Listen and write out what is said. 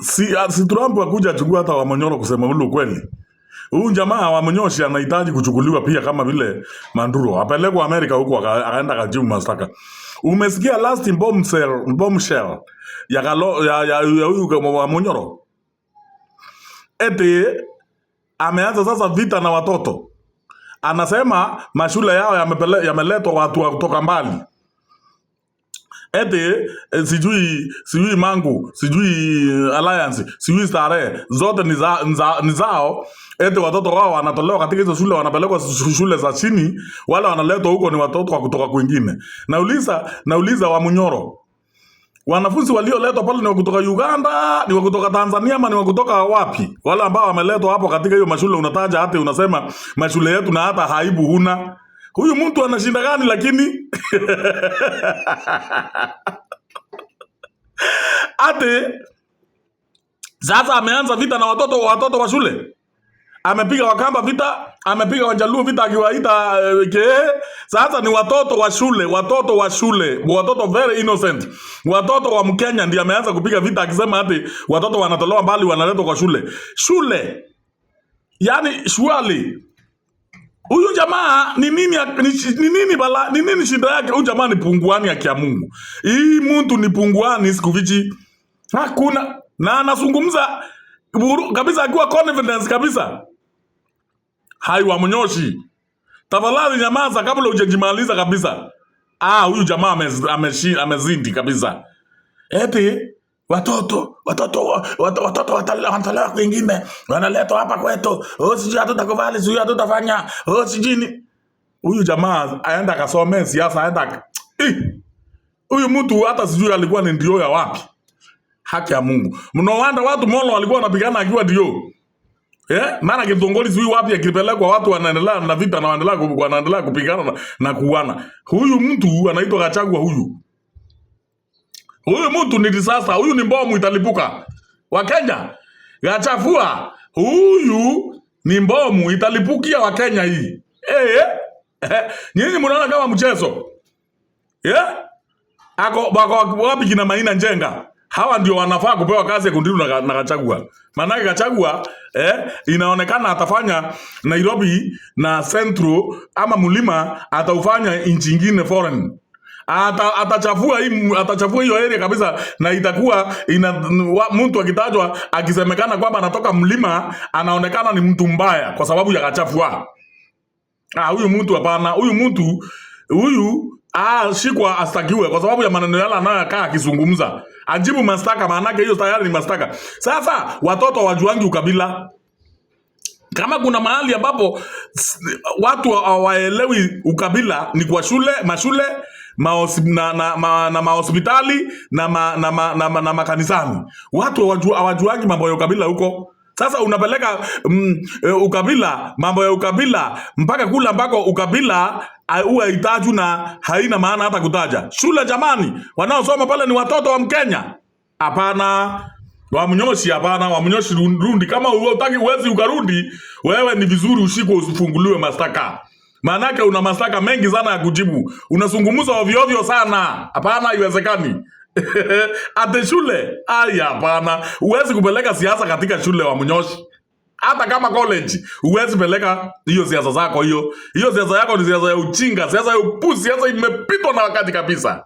si Trump akuja achukua hata Wamonyoro kusema ule ukweli. Huyu jamaa wa Munyoshi anahitaji kuchukuliwa pia kama vile Manduro. Apelekwa Amerika huko akaenda kajibu mashtaka. Umesikia last bombshell ya huyu wa Munyoro? Eti ameanza sasa vita na watoto. Anasema mashule yao yameletwa watu kutoka mbali. Eti sijui Mangu, sijui Alliance, sijui Stare, zote ni zao. Eti watoto wao wanatolewa katika hizo shule, wanapelekwa shule za chini, wale wanaletwa huko ni watoto wa kutoka kwingine. Nauliza wa Munyoro, wanafunzi walioletwa pale ni wa kutoka Uganda, ni wa kutoka Tanzania, ama ni wa kutoka wapi? Wale ambao wameletwa hapo katika hiyo mashule unataja, hata unasema mashule yetu na hata haibu huna. Huyu mtu anashinda gani lakini? Ate sasa ameanza vita na watoto wa shule. Amepiga Wakamba vita, amepiga Wajaluo vita akiwaita sasa ni watoto wa shule, watoto very innocent. Watoto wa Mkenya ndiye ameanza kupiga vita akisema ati watoto wanatolewa mbali wanaletwa kwa shule. Yaani shwali. Huyu jamaa ni nini shida yake? Huyu jamaa ni punguani ya Mungu. Hii mtu ni punguani sikufichi. Hakuna na anazungumza kabisa akiwa confidence kabisa. Hai wa Munyoshi, tafadhali nyamaza kabla hujajimaliza kabisa. Huyu jamaa amezindi kabisa. Eti watoto watatolewa kwingine, wanaletwa hapa kwetu. Sijui hatutakubali, sijui hatutafanya. Sijui huyu jamaa aenda akasomea siasa, aenda huyu mtu hata sijui alikuwa ni ndio ya wapi. Haki ya Mungu. Mnowanda watu Molo walikuwa wanapigana akiwa ndio. Maana Kitongoli sijui wapi akipelekwa watu wanaendelea na vita na wanaendelea kupigana na kuuana. Huyu mtu anaitwa Gachagua huyu. Huyu mtu ni disaster, huyu ni bomu italipuka. Wakenya, Gachagua, huyu ni bomu italipukia Wakenya hii. Nyinyi mnaona kama mchezo. Bako wapi kina Maina Njenga? Hawa ndio wanafaa kupewa kazi ya kundiru na Gachagua. Maana Gachagua inaonekana atafanya Nairobi na Central ama Mulima ataufanya nchi nyingine foreign. Atachafua hiyo area kabisa, na itakuwa mtu akitajwa akisemekana kwamba anatoka Mlima anaonekana ni mtu mbaya kwa sababu ya Gachagua. Huyu mtu hapana, huyu shikwa astakiwe kwa sababu ya maneno yale anayokaa akizungumza. Ajibu mashtaka, maana hiyo tayari ni mashtaka. Sasa watoto wajuangi ukabila. Kama kuna mahali ambapo watu hawaelewi ukabila ni kwa mashule, mahospitali na makanisani. Watu hawajuangi mambo ya ukabila huko. Sasa unapeleka ukabila, mambo ya ukabila mpaka kula ambako ukabila huwa hitaji na haina maana hata kutaja. Shule jamani, wanaosoma pale ni watoto wa Mkenya. Hapana. Wa Munyoshi hapana, wa Munyoshi rundi. Kama hutaki uwezi ukarudi, wewe ni vizuri ushikwe usifunguliwe mashtaka. Maanake una mashtaka mengi sana ya kujibu. Unazungumza ovyo ovyo sana. Hapana, haiwezekani. Ate shule? Hapana. Uwezi kupeleka siasa katika shule wa Munyoshi. Hata kama college, uwezi peleka hiyo siasa zako hiyo. Hiyo siasa yako ni siasa ya uchinga, siasa ya upuzi, siasa imepitwa na wakati kabisa.